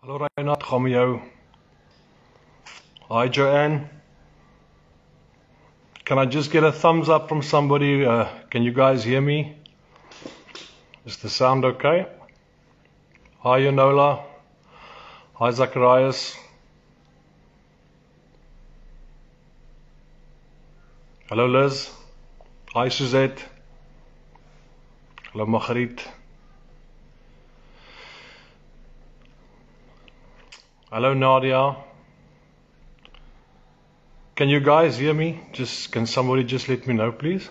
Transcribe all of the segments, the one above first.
Hallo Reinhard, gaan met jou. Hi Joanne. Can I just get a thumbs up from somebody? Can you guys hear me? Is the sound okay? Hi Yonola. Hi Zacharias. Hello Liz. Hi Suzette. Hello Margriet. Hello Nadia. Can you guys hear me? Can somebody just let me know please?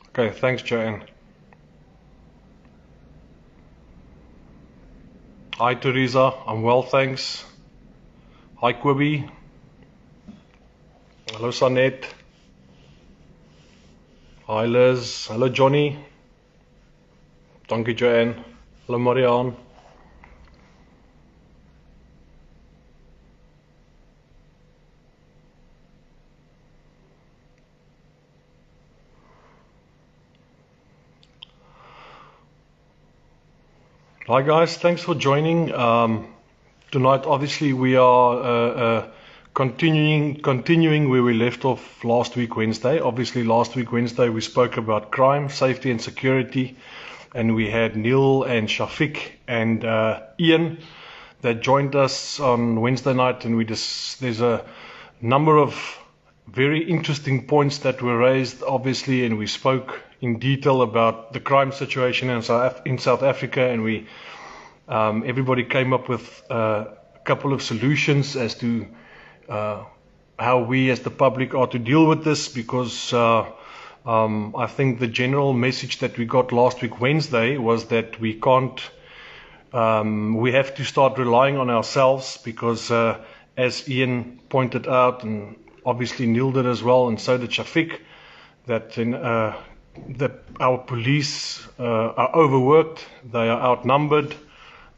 Okay, thanks Joanne. Hi Teresa, I'm well thanks. Hi Kobe. Hello Sanette. Hi Liz. Hello Johnny. Dankie Joanne. Hello Marianne. Hi guys, thanks for joining. Tonight, obviously, we are continuing where we left off last week Wednesday. Obviously, last week Wednesday we spoke about crime, safety, and security, and we had Neil and Shafiq and Ian that joined us on Wednesday night, and there's a number of very interesting points that were raised, obviously, and we spoke in detail about the crime situation in South Africa, and everybody came up with a couple of solutions as to how we as the public are to deal with this, because I think the general message that we got last week Wednesday was that we have to start relying on ourselves, because as Ian pointed out, and obviously Neil did as well, and so did Shafiq, that our police are overworked, they are outnumbered,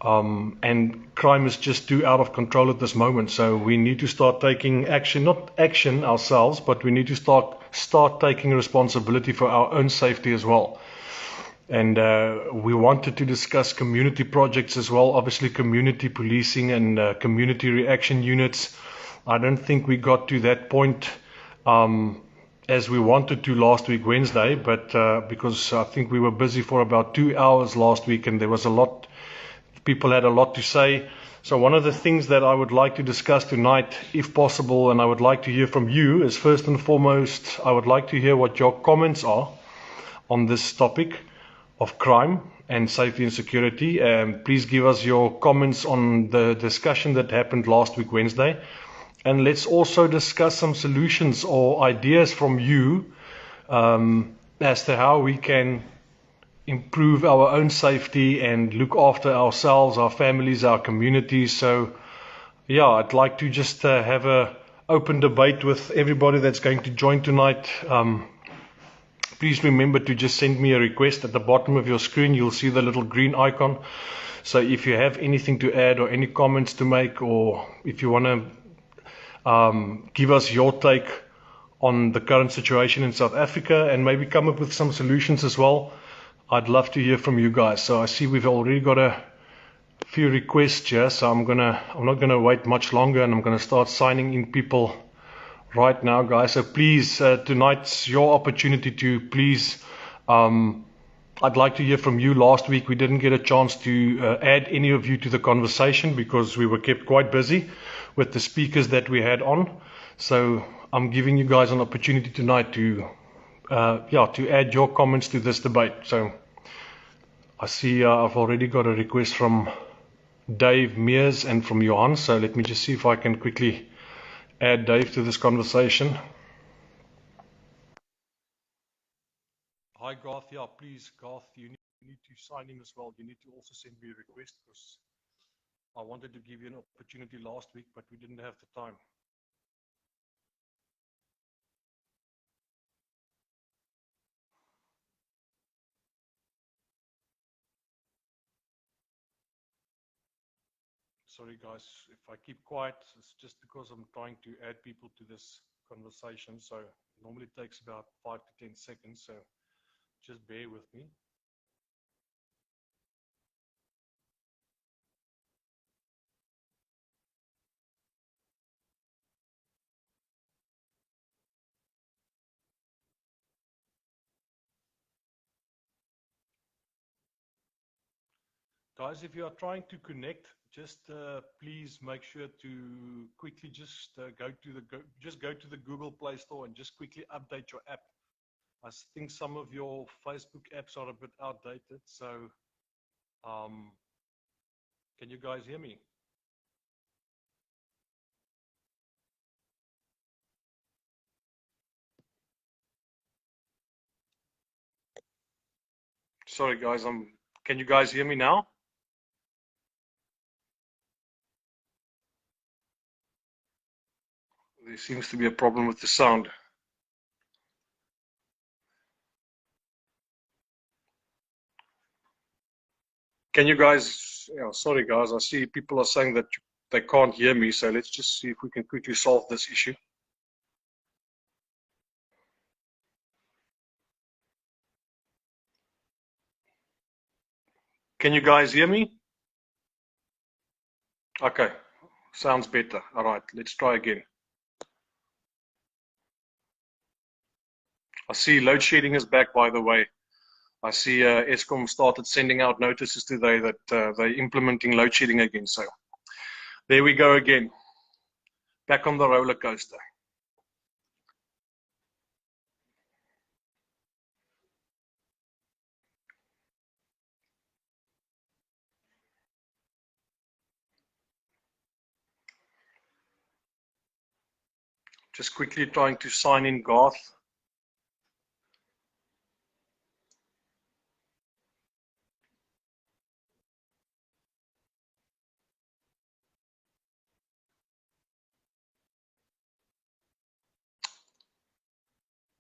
and crime is just too out of control at this moment. So we need to start taking action, not action ourselves, but we need to start taking responsibility for our own safety as well. And we wanted to discuss community projects as well, obviously community policing and community reaction units. I don't think we got to that point as we wanted to last week Wednesday, but because I think we were busy for about 2 hours last week, and there was people had a lot to say. So one of the things that I would like to discuss tonight, if possible, and I would like to hear from you, is first and foremost, I would like to hear what your comments are on this topic of crime and safety and security. Please give us your comments on the discussion that happened last week Wednesday. And let's also discuss some solutions or ideas from you as to how we can improve our own safety and look after ourselves, our families, our communities. So yeah, I'd like to just have a open debate with everybody that's going to join tonight. Please remember to just send me a request. At the bottom of your screen you'll see the little green icon. So if you have anything to add or any comments to make, or if you want to give us your take on the current situation in South Africa and maybe come up with some solutions as well, I'd love to hear from you guys. So I see we've already got a few requests here, so I'm not gonna wait much longer, and I'm gonna start signing in people right now, guys. So please, tonight's your opportunity to please. I'd like to hear from you. Last week we didn't get a chance to add any of you to the conversation because we were kept quite busy with the speakers that we had on. So I'm giving you guys an opportunity tonight to add your comments to this debate. So I see I've already got a request from Dave Mears and from Johan. So let me just see if I can quickly add Dave to this conversation. Hi Garth, yeah, please Garth, you need to sign in as well. You need to also send me a request, because I wanted to give you an opportunity last week, but we didn't have the time. Sorry guys, if I keep quiet, it's just because I'm trying to add people to this conversation. So it normally takes about 5 to 10 seconds, so just bear with me. Guys, if you are trying to connect, just please make sure to quickly just go to the Google Play Store and just quickly update your app. I think some of your Facebook apps are a bit outdated, so can you guys hear me? Sorry guys, can you guys hear me now? There seems to be a problem with the sound. Can you guys, sorry guys, I see people are saying that they can't hear me, so let's just see if we can quickly solve this issue. Can you guys hear me? Okay, sounds better. All right, let's try again. I see load shedding is back, by the way. I see Eskom started sending out notices today that they're implementing load shedding again. So there we go again. Back on the roller coaster. Just quickly trying to sign in Garth.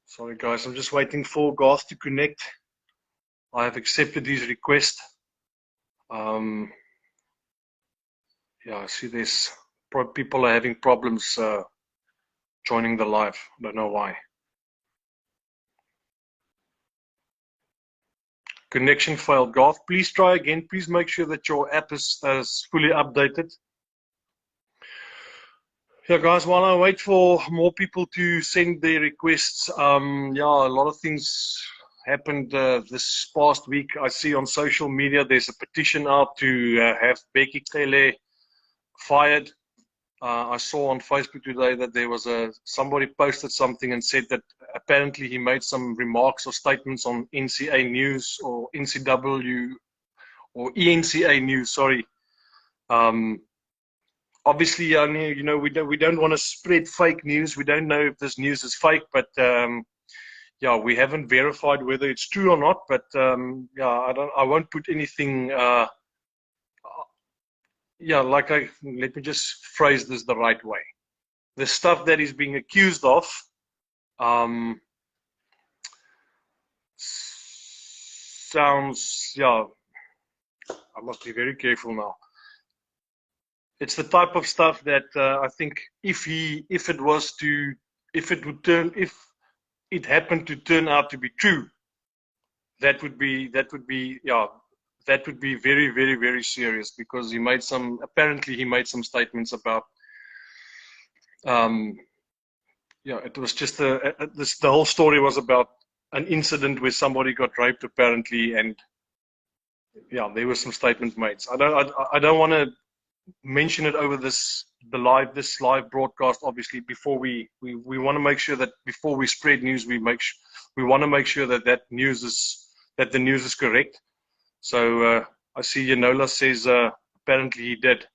Sorry guys, I'm just waiting for Garth to connect. I have accepted his request. Yeah, I see there's people are having problems joining the live. I don't know why. Connection failed. Garth, please try again. Please make sure that your app is fully updated. Yeah, guys, while I wait for more people to send their requests, yeah, a lot of things happened this past week. I see on social media there's a petition out to have Becky Cele fired. I saw on Facebook today that there was somebody posted something and said that apparently he made some remarks or statements on NCA News or NCW or ENCA News, sorry. Obviously, you know, we don't want to spread fake news. We don't know if this news is fake, but yeah, we haven't verified whether it's true or not. But yeah, I won't put anything. Yeah, let me just phrase this the right way. The stuff that he's being accused of sounds, yeah, I must be very careful now. It's the type of stuff that I think if it happened to turn out to be true, that would be very, very, very serious, because apparently he made some statements about yeah, it was just the whole story was about an incident where somebody got raped apparently, and yeah, there were some statements made. So I don't want to mention it over this live broadcast. Obviously, before we want to make sure that before we spread news, we want to make sure that the news is correct. So I see Yanola says apparently he did.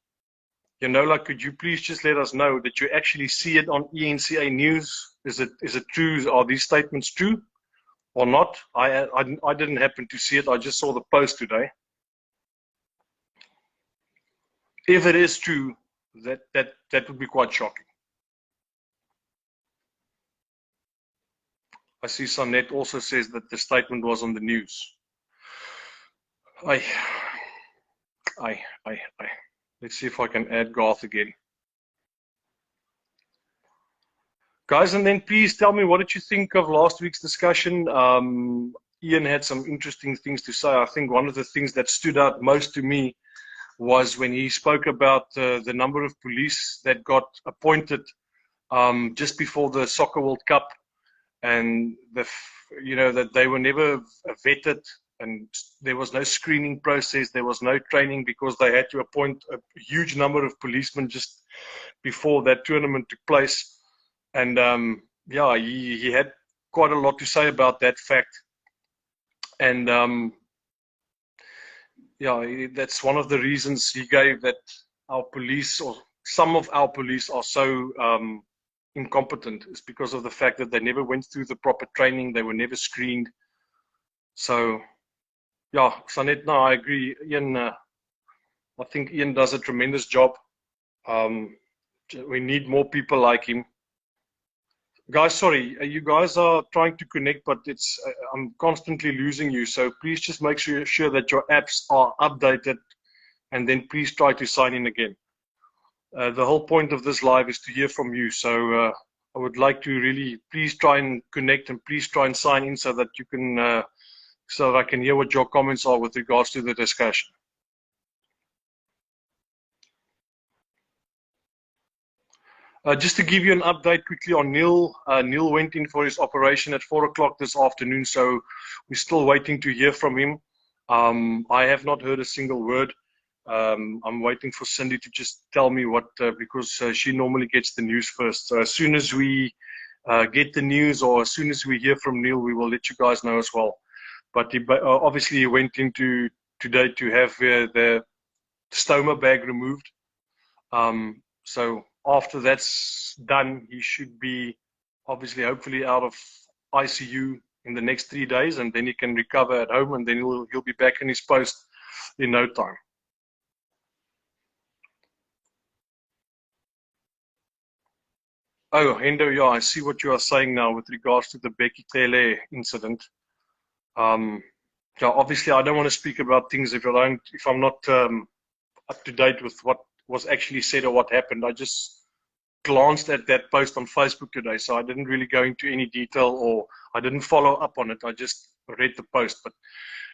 Yanola, could you please just let us know that you actually see it on ENCA News? Is it true? Are these statements true or not? I didn't happen to see it. I just saw the post today. If it is true, that would be quite shocking. I see Sanet also says that the statement was on the news. Let's see if I can add Garth again. Guys, and then please tell me, what did you think of last week's discussion? Ian had some interesting things to say. I think one of the things that stood out most to me was when he spoke about the number of police that got appointed just before the Soccer World Cup, and that they were never vetted. and there was no screening process. There was no training because they had to appoint a huge number of policemen just before that tournament took place. And yeah, he had quite a lot to say about that fact. And yeah, that's one of the reasons he gave, that our police, or some of our police, are so incompetent, is because of the fact that they never went through the proper training. They were never screened. So yeah, Sanet, no, I agree. Ian, I think Ian does a tremendous job. We need more people like him. Guys, sorry, you guys are trying to connect, but I'm constantly losing you. So please just make sure that your apps are updated, and then please try to sign in again. The whole point of this live is to hear from you. So I would like to really, please try and connect, and please try and sign in so that you can, so that I can hear what your comments are with regards to the discussion. Just to give you an update quickly on Neil. Neil went in for his operation at 4 o'clock this afternoon, so we're still waiting to hear from him. I have not heard a single word. I'm waiting for Cindy to just tell me what, because she normally gets the news first. So as soon as we get the news, or as soon as we hear from Neil, we will let you guys know as well. But obviously he went into today to have the stoma bag removed. So after that's done, he should be obviously, hopefully, out of ICU in the next 3 days, and then he can recover at home, and then he'll be back in his post in no time. Oh, Hendo, yeah, I see what you are saying now with regards to the Becky Tele incident. Yeah, obviously, I don't want to speak about things if I'm not up to date with what was actually said or what happened. I just glanced at that post on Facebook today, so I didn't really go into any detail, or I didn't follow up on it. I just read the post. But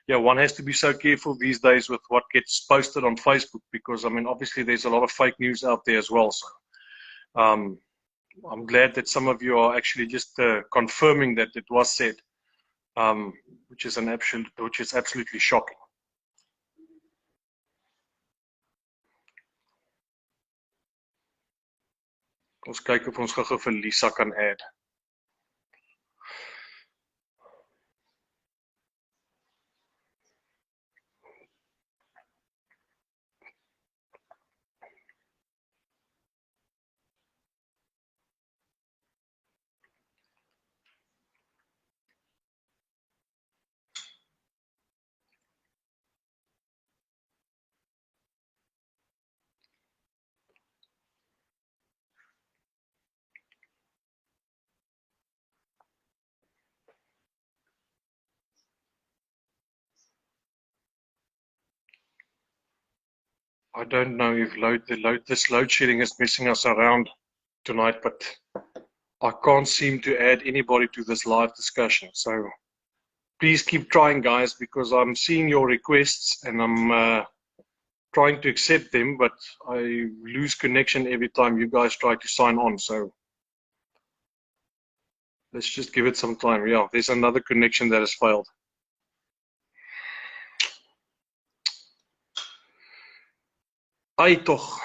yeah, one has to be so careful these days with what gets posted on Facebook, because I mean, obviously, there's a lot of fake news out there as well. So I'm glad that some of you are actually just confirming that it was said, which is absolutely shocking. Ons kyk of ons gou-gou vir Lisa kan add. I don't know if this load shedding is messing us around tonight, but I can't seem to add anybody to this live discussion. So please keep trying, guys, because I'm seeing your requests and I'm trying to accept them, but I lose connection every time you guys try to sign on. So let's just give it some time. Yeah, there's another connection that has failed. Ai toch.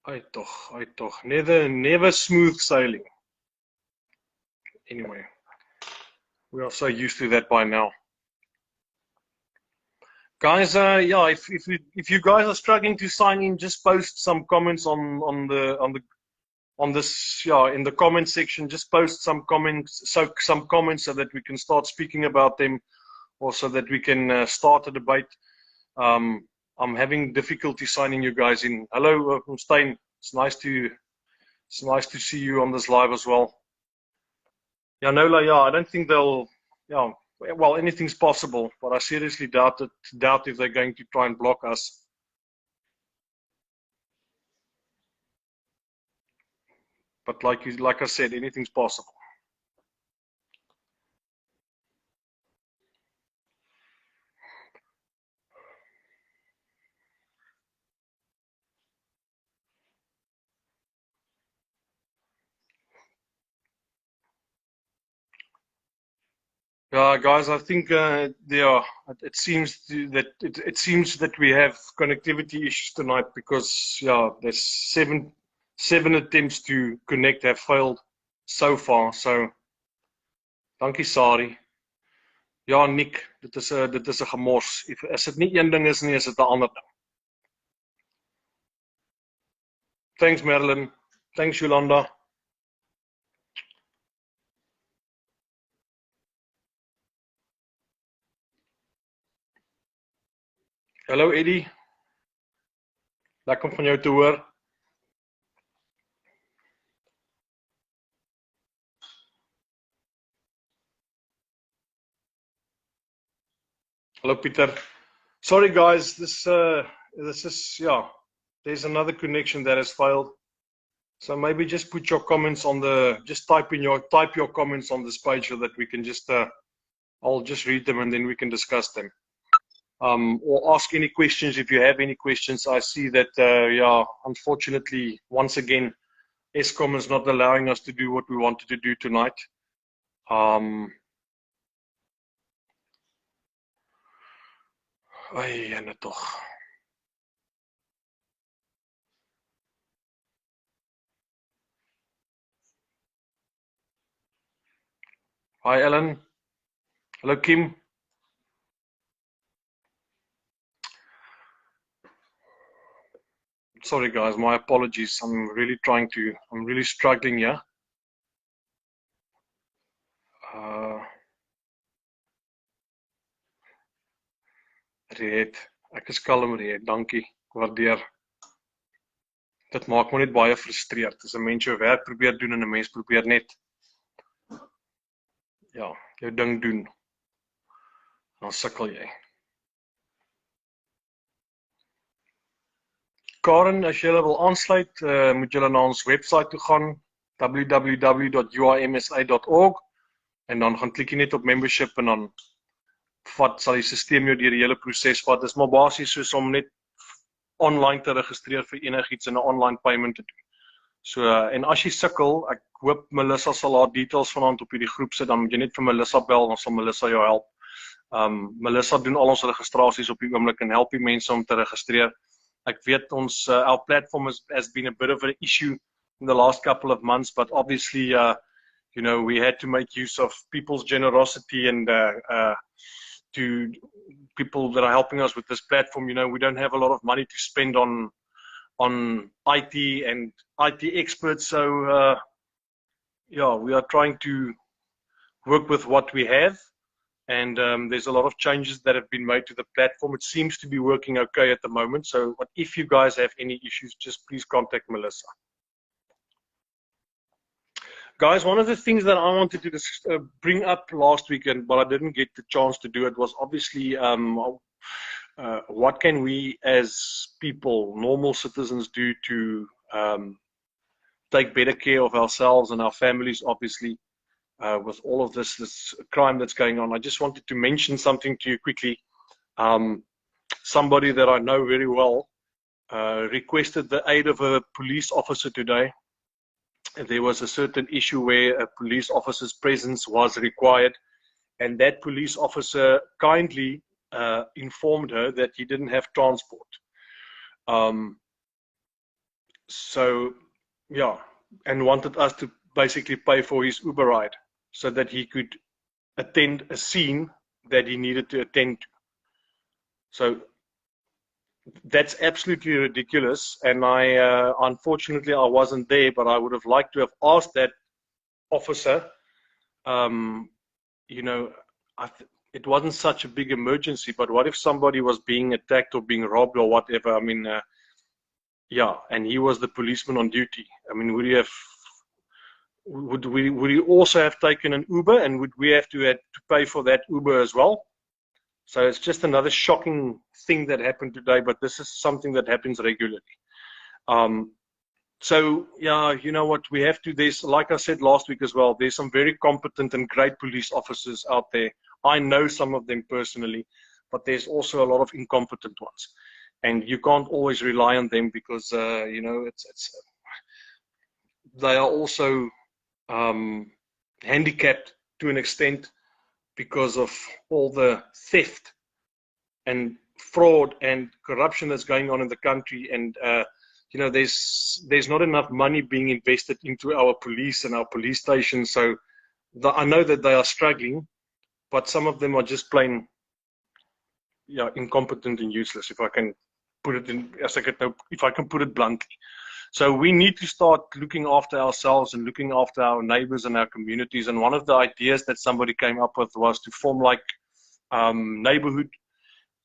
Ai toch. Never smooth sailing. Anyway, we are so used to that by now. Guys, yeah, if you guys are struggling to sign in, just post some comments on this, yeah, in the comment section. Just post some comments, so that we can start speaking about them, or so that we can start a debate. I'm having difficulty signing you guys in. Hello, Stein. It's nice to see you on this live as well. Yeah, Nola, yeah, I don't think they'll, yeah, well, anything's possible, but I seriously doubt if they're going to try and block us. But like I said, anything's possible. Yeah, guys, I think yeah, it seems that we have connectivity issues tonight because yeah, there's seven attempts to connect have failed so far. So, dankie Sari. Ja, Nick, dit is 'n gemors. As dit nie een ding is nie, is dit 'n ander ding. Thanks Marilyn. Thanks Yolanda. Hallo Eddie. Lekker om van jou te hoor. Hallo Pieter. Sorry guys, this is yeah, there's another connection that has failed. So maybe just put your comments on just type your comments on this page so that we can just I'll just read them and then we can discuss them. Or ask any questions if you have any questions. I see that yeah, unfortunately, once again, Eskom is not allowing us to do what we wanted to do tonight. Ai, en toch. Hi Ellen. Hello Kim. Sorry guys, my apologies. I'm really struggling here. Reed, ek is kalm Reed, dankie, ek waardeer. Dit maak my net baie frustreerd. As 'n mens jou werk probeer doen en 'n mens probeer net ja, jou ding doen, dan sukkel jy. Karen, as jy wil aansluit, moet jy na ons webwerf toe gaan, www.urmsa.org en dan gaan klik jy net op membership en dan sal die stelsel jou deur die hele proses vat. Dit is maar basies soos om net online te registreer vir enigiets en 'n online payment te doen. So en as jy sukkel, ek hoop Melissa sal haar details vanaand op hierdie groep sit, dan moet jy net vir Melissa bel, dan sal Melissa jou help. Melissa doen al ons registrasies op die oomblik en help die mense om te registreer. Ek weet ons our platform has been a bit of an issue in the last couple of months, but obviously you know, we had to make use of people's generosity and to people that are helping us with this platform. You know, we don't have a lot of money to spend on IT and IT experts, so yeah, we are trying to work with what we have, and there's a lot of changes that have been made to the platform. It seems to be working okay at the moment, so but if you guys have any issues, just please contact Melissa. Guys, one of the things that I wanted to bring up last weekend, but I didn't get the chance to do it, was obviously what can we as people, normal citizens, do to take better care of ourselves and our families, obviously, with all of this crime that's going on. I just wanted to mention something to you quickly. Somebody that I know very well requested the aid of a police officer today. There was a certain issue where a police officer's presence was required, and that police officer kindly informed her that he didn't have transport. So, yeah, and wanted us to basically pay for his Uber ride so that he could attend a scene that he needed to attend to. So that's absolutely ridiculous, and unfortunately I wasn't there, but I would have liked to have asked that officer. You know, it wasn't such a big emergency, but what if somebody was being attacked or being robbed or whatever? I mean, yeah, and he was the policeman on duty. I mean, would we also have taken an Uber, and would we have to pay for that Uber as well? So it's just another shocking thing that happened today, but this is something that happens regularly. So yeah, you know what, we have to, there's, like I said last week as well, there's some very competent and great police officers out there. I know some of them personally, but there's also a lot of incompetent ones. And you can't always rely on them because, you know, they are also handicapped to an extent. because of all the theft and fraud and corruption that's going on in the country. And you know, there's not enough money being invested into our police and our police stations. So I know that they are struggling, but some of them are just plain, yeah, incompetent and useless. If I can put it in, if I can put it bluntly. So we need to start looking after ourselves and looking after our neighbors and our communities. And one of the ideas that somebody came up with was to form like neighborhood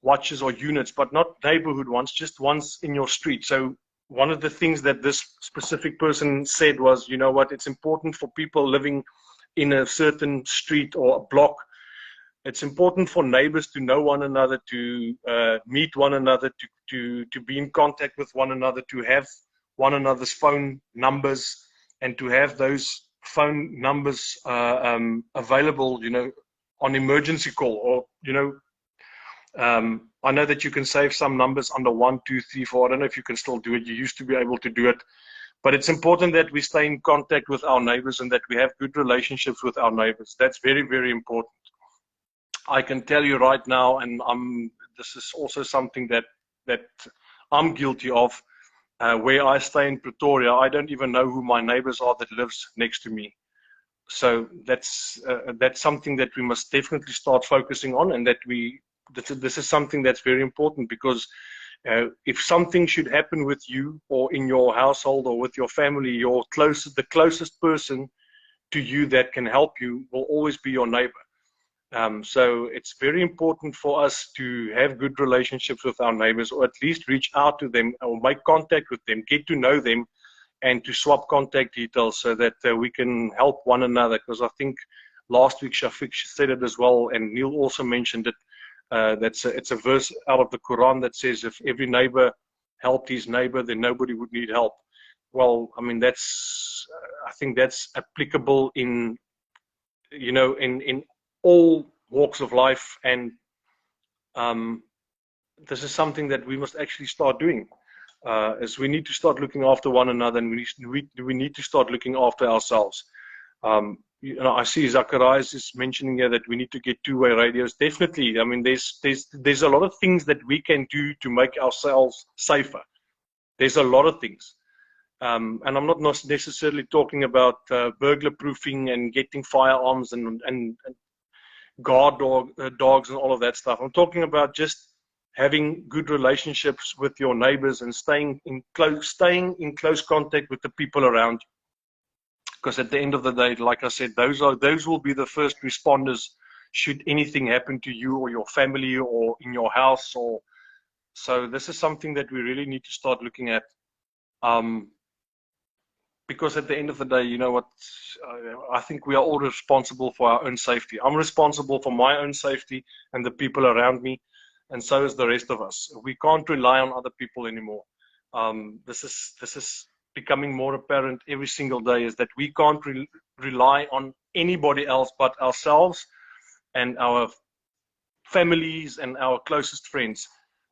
watches or units, but not neighborhood ones, just ones in your street. So one of the things that this specific person said was, you know what, it's important for people living in a certain street or a block. It's important for neighbors to know one another, to meet one another, to be in contact with one another, to have one another's phone numbers, and to have those phone numbers available, you know, on emergency call. Or, you know, I know that you can save some numbers under 1, 2, 3, 4. I don't know if you can still do it. You used to be able to do it. But it's important that we stay in contact with our neighbors and that we have good relationships with our neighbors. That's very, very important. I can tell you right now, and this is also something that I'm guilty of. Where I stay in Pretoria, I don't even know who my neighbors are that lives next to me. So that's something that we must definitely start focusing on, and that this is something that's very important, because if something should happen with you or in your household or with your family, the closest person to you that can help you will always be your neighbor. So it's very important for us to have good relationships with our neighbors, or at least reach out to them or make contact with them, get to know them, and to swap contact details so that we can help one another. Because I think last week Shafiq said it as well, and Neil also mentioned it. It's a verse out of the Quran that says, if every neighbor helped his neighbor, then nobody would need help. Well, I mean, I think that's applicable in, you know, in all walks of life. And this is something that we must actually start doing. Is we need to start looking after one another, and we need to start looking after ourselves. You know, I see Zacharias is mentioning here that we need to get two-way radios. Definitely. I mean, there's a lot of things that we can do to make ourselves safer. There's a lot of things. And I'm not necessarily talking about burglar proofing and getting firearms and guard dogs and all of that stuff. I'm talking about just having good relationships with your neighbors and staying in close contact with the people around you. Because at the end of the day, like I said, those will be the first responders should anything happen to you or your family or in your house. So this is something that we really need to start looking at. Because at the end of the day, you know what, I think we are all responsible for our own safety. I'm responsible for my own safety and the people around me, and so is the rest of us. We can't rely on other people anymore. This is becoming more apparent every single day, is that we can't rely on anybody else but ourselves and our families and our closest friends.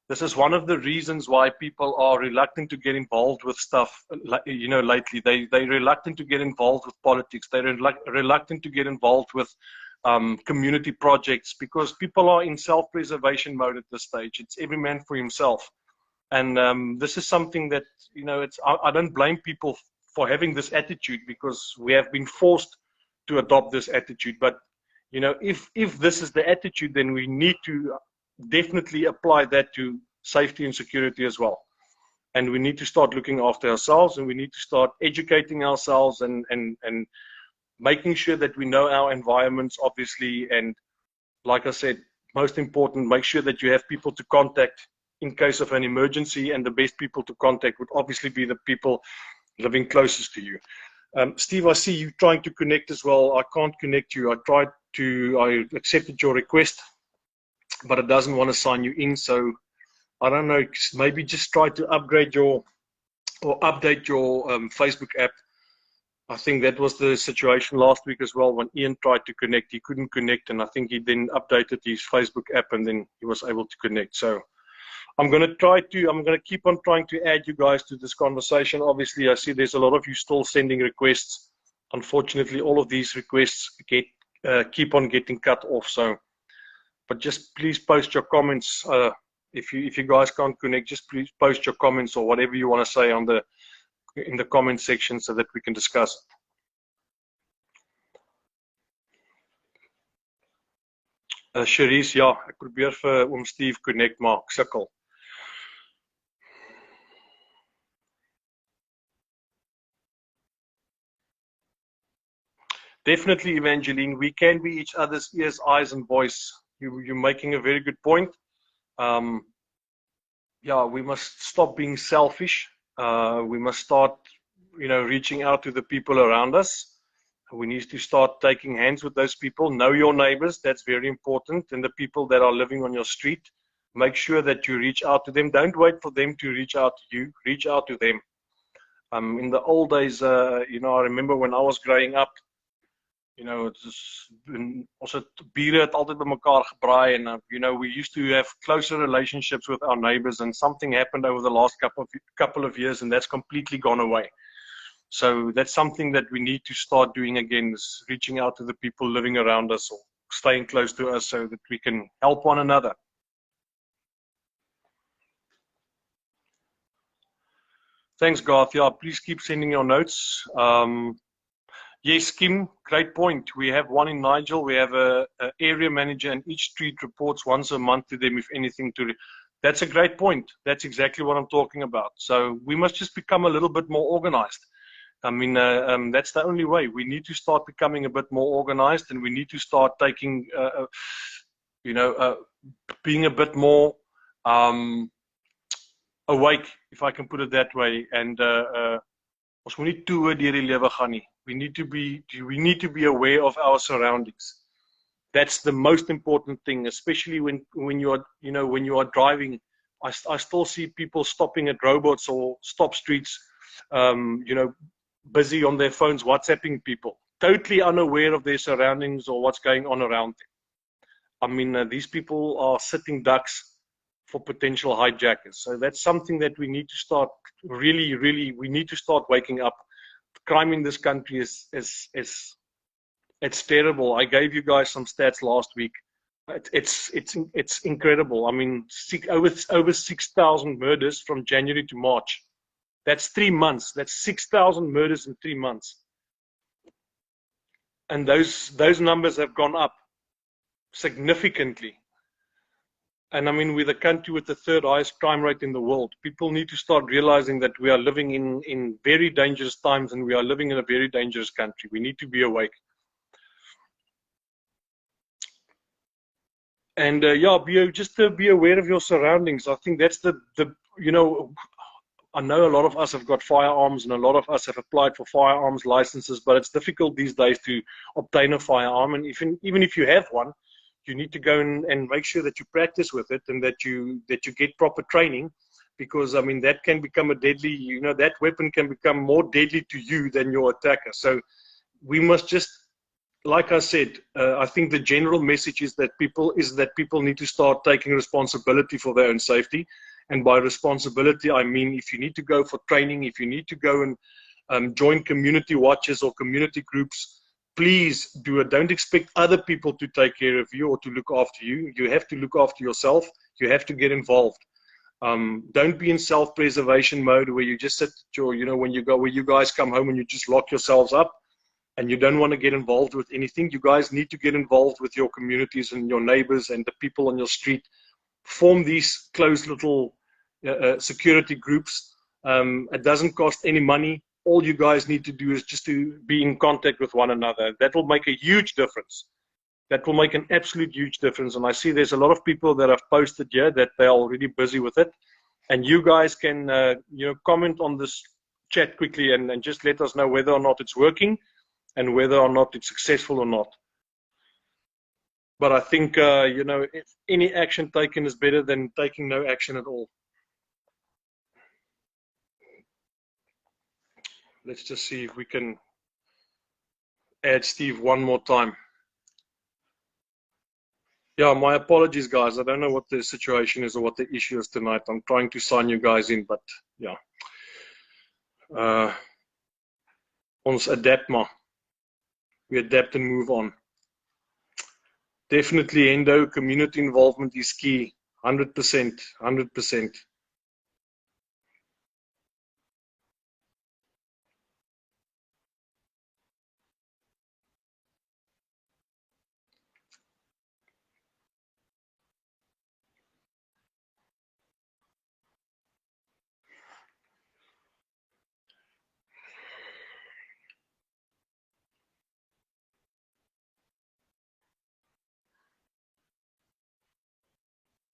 This is one of the reasons why people are reluctant to get involved with stuff, you know, lately. They're reluctant to get involved with politics. They're reluctant to get involved with community projects, because people are in self-preservation mode at this stage. It's every man for himself. And this is something that, you know, I don't blame people for having this attitude, because we have been forced to adopt this attitude. But, you know, if this is the attitude, then we need to definitely apply that to safety and security as well. And we need to start looking after ourselves, and we need to start educating ourselves and making sure that we know our environments, obviously. And like I said, most important, make sure that you have people to contact in case of an emergency, and the best people to contact would obviously be the people living closest to you. Steve, I see you trying to connect as well. I can't connect you. I accepted your request, but it doesn't want to sign you in. So I don't know, maybe just try to upgrade or update your Facebook app. I think that was the situation last week as well. When Ian tried to connect, he couldn't connect, and I think he then updated his Facebook app, and then he was able to connect. So I'm going to keep on trying to add you guys to this conversation. Obviously, I see there's a lot of you still sending requests. Unfortunately, all of these requests get keep on getting cut off. So, but just please post your comments. If you guys can't connect, just please post your comments or whatever you want to say in the comment section so that we can discuss it. Cherise, ja, ek probeer vir oom Steve connect, maar ek sukkel. Definitely, Evangeline, we can be each other's ears, eyes, and voice. You're making a very good point. Yeah, we must stop being selfish. We must start, reaching out to the people around us. We need to start taking hands with those people. Know your neighbors. That's very important. And the people that are living on your street, make sure that you reach out to them. Don't wait for them to reach out to you. Reach out to them. In the old days, I remember when I was growing up, ons het bure het altyd by mekaar gebraai and we used to have closer relationships with our neighbors, and something happened over the last couple of years and that's completely gone away. So that's something that we need to start doing again, is reaching out to the people living around us or staying close to us so that we can help one another. Thanks, Garth. Yeah, please keep sending your notes. Yes, Kim, great point. We have one in Nigel. We have an area manager, and each street reports once a month to them if anything to. That's a great point. That's exactly what I'm talking about. So we must just become a little bit more organized. I mean, that's the only way. We need to start becoming a bit more organized, and we need to start taking, being a bit more awake, if I can put it that way. And ons moet nie toe deur die lewe gaan nie. We need to be aware of our surroundings. That's the most important thing, especially when you are driving. I still see people stopping at robots or stop streets, busy on their phones, WhatsApping people, totally unaware of their surroundings or what's going on around them. I mean, these people are sitting ducks for potential hijackers. So that's something that we need to start we need to start waking up. Crime in this country it's terrible. I gave you guys some stats last week. It's incredible. I mean, over 6,000 murders from January to March. That's 3 months. That's 6,000 murders in 3 months. And those numbers have gone up significantly. And I mean, we're the country with the third highest crime rate in the world. People need to start realizing that we are living in very dangerous times, and we are living in a very dangerous country. We need to be awake. And just to be aware of your surroundings. I think that's I know a lot of us have got firearms, and a lot of us have applied for firearms licenses, but it's difficult these days to obtain a firearm. And even if you have one, you need to go and make sure that you practice with it, and that you get proper training, because I mean that can become a deadly, that weapon can become more deadly to you than your attacker. So we must just, like I said, I think the general message is that people need to start taking responsibility for their own safety. And by responsibility, I mean, if you need to go for training, if you need to go and join community watches or community groups, please do it. Don't expect other people to take care of you or to look after you. You have to look after yourself. You have to get involved. Don't be in self-preservation mode where you just sit at your, when you guys come home and you just lock yourselves up and you don't want to get involved with anything. You guys need to get involved with your communities and your neighbors and the people on your street. Form these closed little security groups. It doesn't cost any money. All you guys need to do is just to be in contact with one another. That will make a huge difference. That will make an absolute huge difference. And I see there's a lot of people that have posted here that they're already busy with it. And you guys can, comment on this chat quickly and just let us know whether or not it's working and whether or not it's successful or not. But I think, if any action taken is better than taking no action at all. Let's just see if we can add Steve one more time. Yeah, my apologies, guys. I don't know what the situation is or what the issue is tonight. I'm trying to sign you guys in, but yeah. Ons adapt maar. We adapt and move on. Definitely, Endo, community involvement is key. 100%, 100%.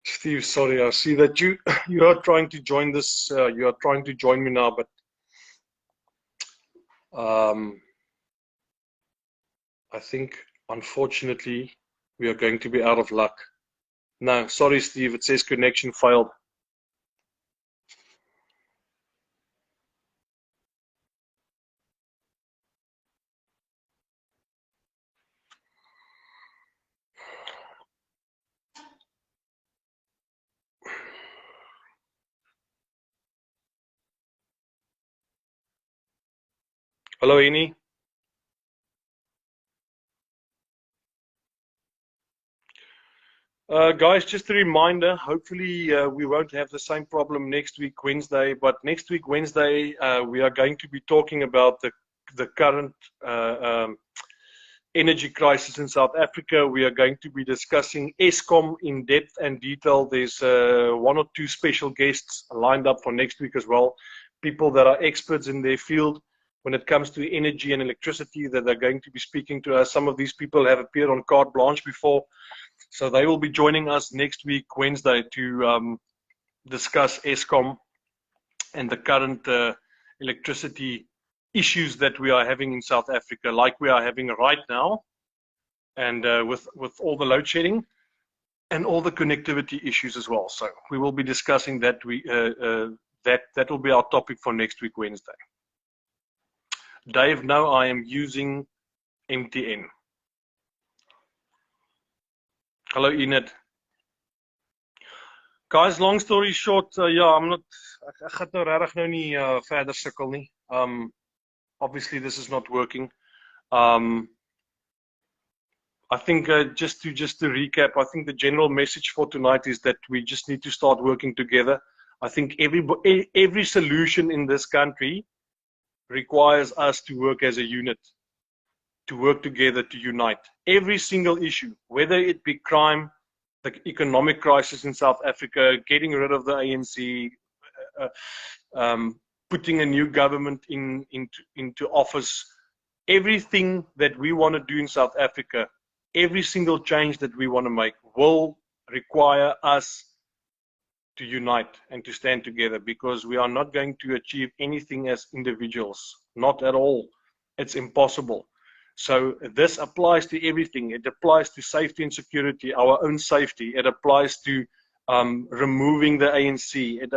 Steve, sorry, I see that you you are trying to join this. You are trying to join me now, but um, I think unfortunately we are going to be out of luck. No, sorry, Steve. It says connection failed. Hello, Eni. Guys, just a reminder, hopefully we won't have the same problem next week, Wednesday, but next week, Wednesday, we are going to be talking about the current energy crisis in South Africa. We are going to be discussing Eskom in depth and detail. There's one or two special guests lined up for next week as well, people that are experts in their field when it comes to energy and electricity that are going to be speaking to us. Some of these people have appeared on Carte Blanche before. So they will be joining us next week, Wednesday, to discuss Eskom and the current electricity issues that we are having in South Africa, like we are having right now, and with all the load shedding and all the connectivity issues as well. So we will be discussing that. That will be our topic for next week, Wednesday. Dave, now I am using MTN. Hello, Enid. Guys, long story short, yeah, I'm not. Ek gaan nou regtig nou nie verder sukkel nie. Obviously this is not working. I think just to recap, I think the general message for tonight is that we just need to start working together. I think every solution in this country requires us to work as a unit, to work together, to unite. Every single issue, whether it be crime, the economic crisis in South Africa, getting rid of the ANC, putting a new government into office, everything that we want to do in South Africa, every single change that we want to make will require us to unite and to stand together, because we are not going to achieve anything as individuals, not at all. It's impossible. So this applies to everything. It applies to safety and security, our own safety. It applies to removing the ANC.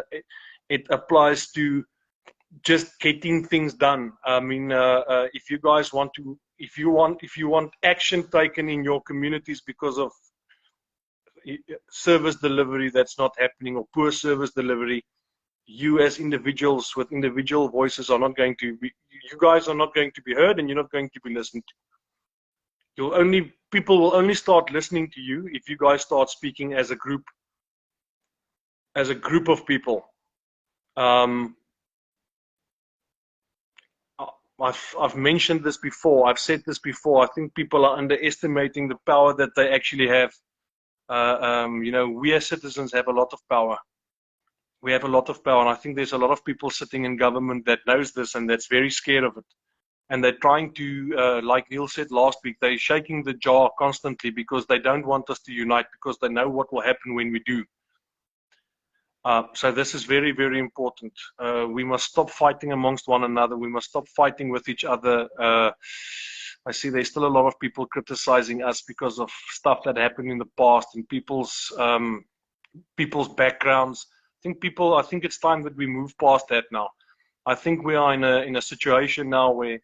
It applies to just getting things done. I mean, if you guys want to, if you want action taken in your communities because of service delivery that's not happening, or poor service delivery, you as individuals with individual voices are not going to be, you guys are not going to be heard, and you're not going to be listened to. People will only start listening to you if you guys start speaking as a group of people. I've mentioned this before. I've said this before. I think people are underestimating the power that they actually have. You know, we as citizens have a lot of power. We have a lot of power, and I think there's a lot of people sitting in government that knows this and that's very scared of it. And they're trying to, like Neil said last week, they're shaking the jar constantly because they don't want us to unite, because they know what will happen when we do. So this is very, very important. We must stop fighting amongst one another. We must stop fighting with each other. I see there's still a lot of people criticizing us because of stuff that happened in the past and people's backgrounds. I think it's time that we move past that now. I think we are in a situation now where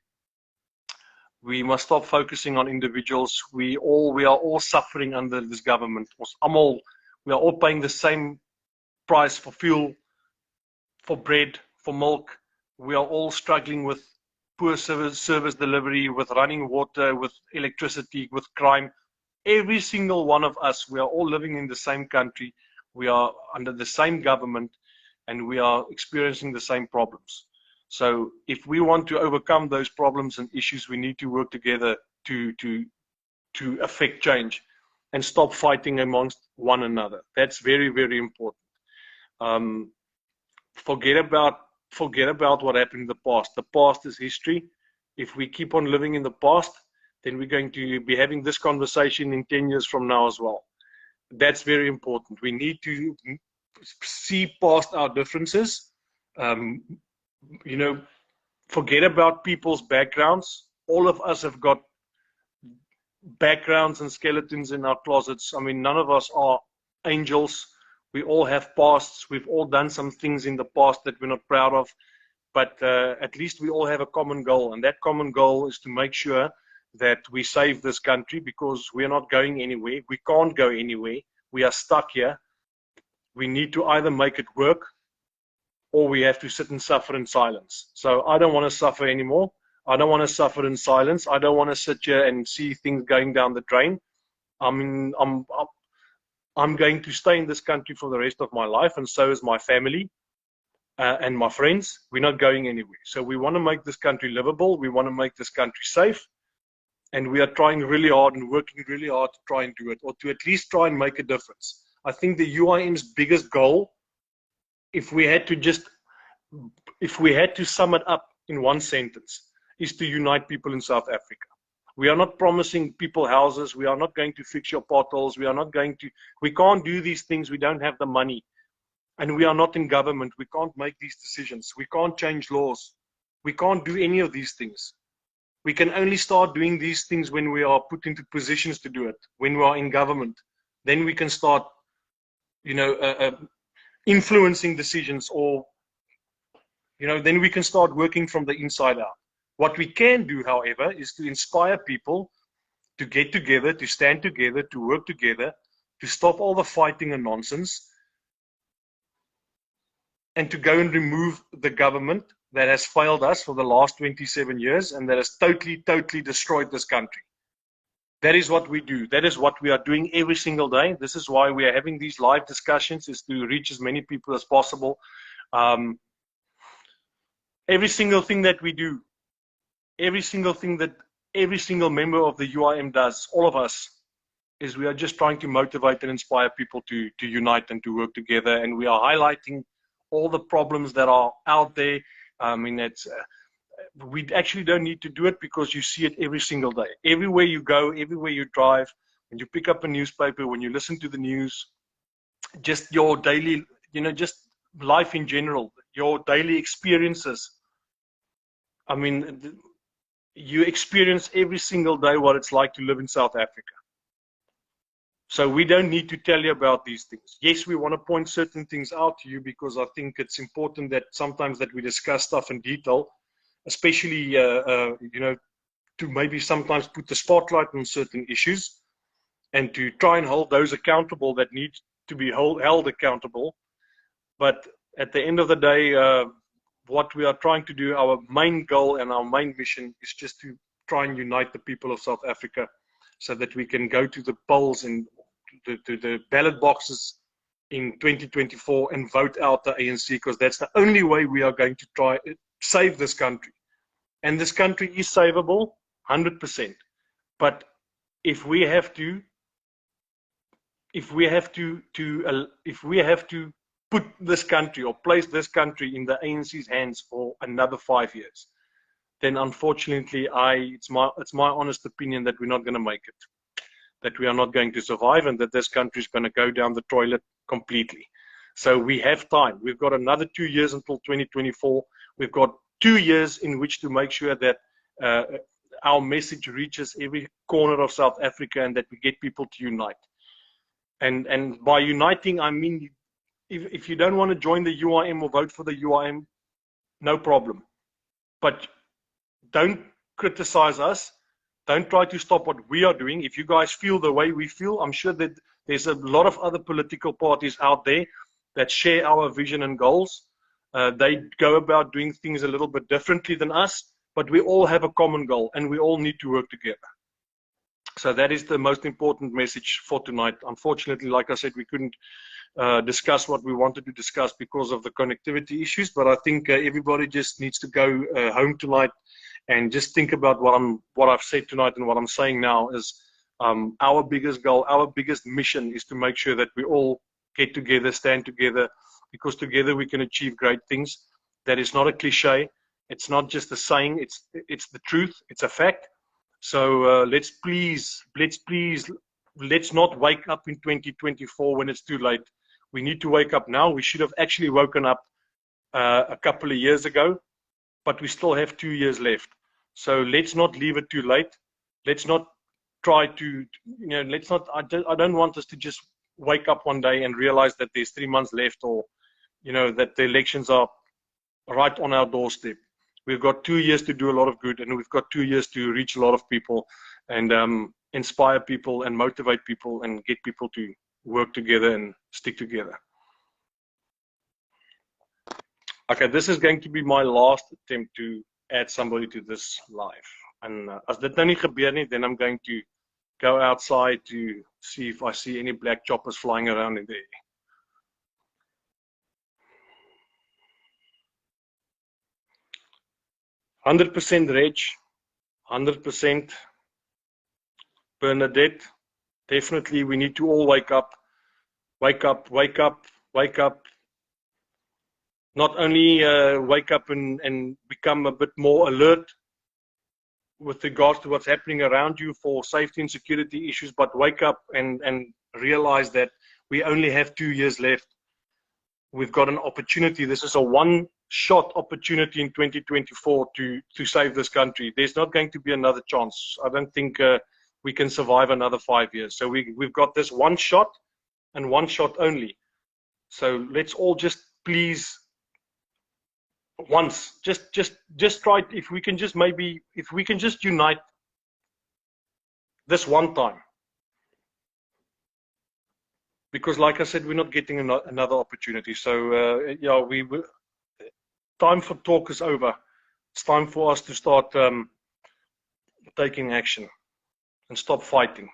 we must stop focusing on individuals. We are all suffering under this government. We are all paying the same price for fuel, for bread, for milk. We are all struggling with poor service delivery, with running water, with electricity, with crime. Every single one of us, we are all living in the same country, we are under the same government, and we are experiencing the same problems. So if we want to overcome those problems and issues, we need to work together to affect change and stop fighting amongst one another. That's very, very important. Um, forget about what happened in the past. The past is history. If we keep on living in the past, then we're going to be having this conversation in 10 years from now as well. That's very important. We need to see past our differences. Um, you know, forget about people's backgrounds. All of us have got backgrounds and skeletons in our closets. I mean, none of us are angels. We all have pasts. We've all done some things in the past that we're not proud of. But at least we all have a common goal. And that common goal is to make sure that we save this country, because we're not going anywhere. We can't go anywhere. We are stuck here. We need to either make it work, or we have to sit and suffer in silence. So I don't want to suffer anymore. I don't want to suffer in silence. I don't want to sit here and see things going down the drain. I'm going to stay in this country for the rest of my life, and so is my family and my friends. We're not going anywhere. So we want to make this country livable. We want to make this country safe. And we are trying really hard and working really hard to try and do it, or to at least try and make a difference. I think the UIM's biggest goal, if we had to sum it up in one sentence, is to unite people in South Africa. We are not promising people houses. We are not going to fix your potholes. We can't do these things. We don't have the money. And we are not in government. We can't make these decisions. We can't change laws. We can't do any of these things. We can only start doing these things when we are put into positions to do it, when we are in government. Then we can start, influencing decisions, or, then we can start working from the inside out. What we can do, however, is to inspire people to get together, to stand together, to work together, to stop all the fighting and nonsense, and to go and remove the government that has failed us for the last 27 years and that has totally destroyed this country. That is what we do. That is what we are doing every single day. This is why we are having these live discussions, is to reach as many people as possible. Every single thing that we do, every single thing that every single member of the UIM does, all of us, is we are just trying to motivate and inspire people to unite and to work together. And we are highlighting all the problems that are out there. I mean, we actually don't need to do it, because you see it every single day. Everywhere you go, everywhere you drive, when you pick up a newspaper, when you listen to the news, just your daily, just life in general, your daily experiences. I mean, you experience every single day what it's like to live in South Africa. So we don't need to tell you about these things. Yes, we want to point certain things out to you, because I think it's important that sometimes that we discuss stuff in detail, especially, to maybe sometimes put the spotlight on certain issues, and to try and hold those accountable that need to be held accountable. But at the end of the day, what we are trying to do, our main goal and our main mission, is just to try and unite the people of South Africa, so that we can go to the polls and to the ballot boxes in 2024 and vote out the ANC, because that's the only way we are going to try save this country. And this country is savable 100%. But if we have to put this country, or place this country in the ANC's hands for another 5 years, then unfortunately, it's my honest opinion that we're not going to make it, that we are not going to survive, and that this country is going to go down the toilet completely. So we have time. We've got another 2 years until 2024. We've got 2 years in which to make sure that our message reaches every corner of South Africa, and that we get people to unite. And by uniting, I mean, if you don't want to join the UIM or vote for the UIM, no problem. But don't criticize us. Don't try to stop what we are doing. If you guys feel the way we feel, I'm sure that there's a lot of other political parties out there that share our vision and goals. They go about doing things a little bit differently than us, but we all have a common goal, and we all need to work together. So that is the most important message for tonight. Unfortunately, like I said, we couldn't discuss what we wanted to discuss because of the connectivity issues, but I think everybody just needs to go home tonight and just think about what I've said tonight, and what I'm saying now is our biggest goal, our biggest mission is to make sure that we all get together, stand together, because together we can achieve great things. That is not a cliche. It's not just a saying. It's the truth. It's a fact. So let's not wake up in 2024 when it's too late. We need to wake up now. We should have actually woken up a couple of years ago, but we still have 2 years left. So let's not leave it too late. Let's not try to, let's not, I don't want us to just wake up one day and realize that there's 3 months left, or, that the elections are right on our doorstep. We've got 2 years to do a lot of good, and we've got 2 years to reach a lot of people and inspire people and motivate people and get people to work together and stick together. Okay, this is going to be my last attempt to add somebody to this live. And as dit nou nie gebeur nie, then I'm going to go outside to see if I see any black choppers flying around in there. "100% Reg, 100% Bernadette. Definitely, we need to all wake up, wake up, wake up, wake up. Not only wake up and become a bit more alert with regards to what's happening around you for safety and security issues, but wake up and realize that we only have 2 years left. We've got an opportunity. This is a one-shot opportunity in 2024 to save this country. There's not going to be another chance. I don't think we can survive another 5 years. So we've got this one shot, and one shot only. So let's all just please once just try, if we can just unite this one time, because like I said, we're not getting another opportunity. So yeah, time for talk is over. It's time for us to start taking action and stop fighting.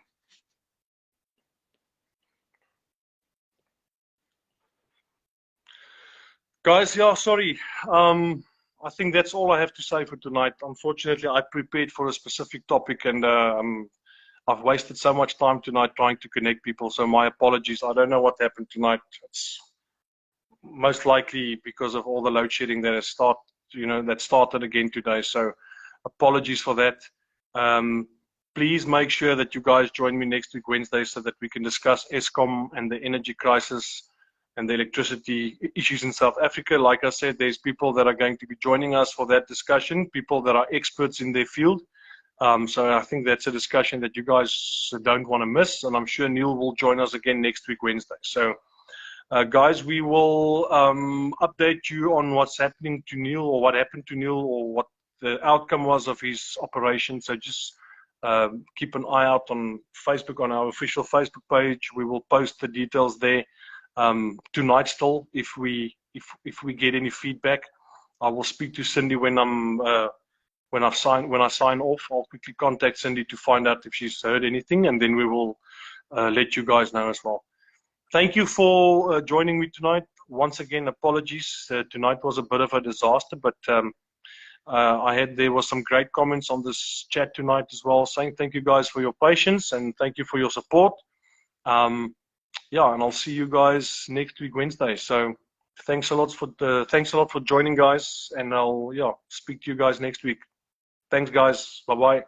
Guys, yeah, sorry. I think that's all I have to say for tonight. Unfortunately, I prepared for a specific topic, and I've wasted so much time tonight trying to connect people. So my apologies. I don't know what happened tonight. It's most likely because of all the load shedding that that started again today. So apologies for that. Please make sure that you guys join me next week, Wednesday, so that we can discuss Eskom and the energy crisis and the electricity issues in South Africa. Like I said, there's people that are going to be joining us for that discussion, people that are experts in their field. So I think that's a discussion that you guys don't want to miss, and I'm sure Neil will join us again next week, Wednesday. So guys, we will update you on what's happening to Neil, or what happened to Neil, or what the outcome was of his operation. So just keep an eye out on Facebook, on our official Facebook page. We will post the details there. Tonight still, if we get any feedback, I will speak to Cindy when I sign off. I'll quickly contact Cindy to find out if she's heard anything, and then we will let you guys know as well. Thank you for joining me tonight. Once again, apologies. Tonight was a bit of a disaster, but there was some great comments on this chat tonight as well, saying thank you guys for your patience and thank you for your support. Yeah, and I'll see you guys next week, Wednesday. So thanks a lot for joining, guys, and I'll speak to you guys next week. Thanks, guys. Bye bye.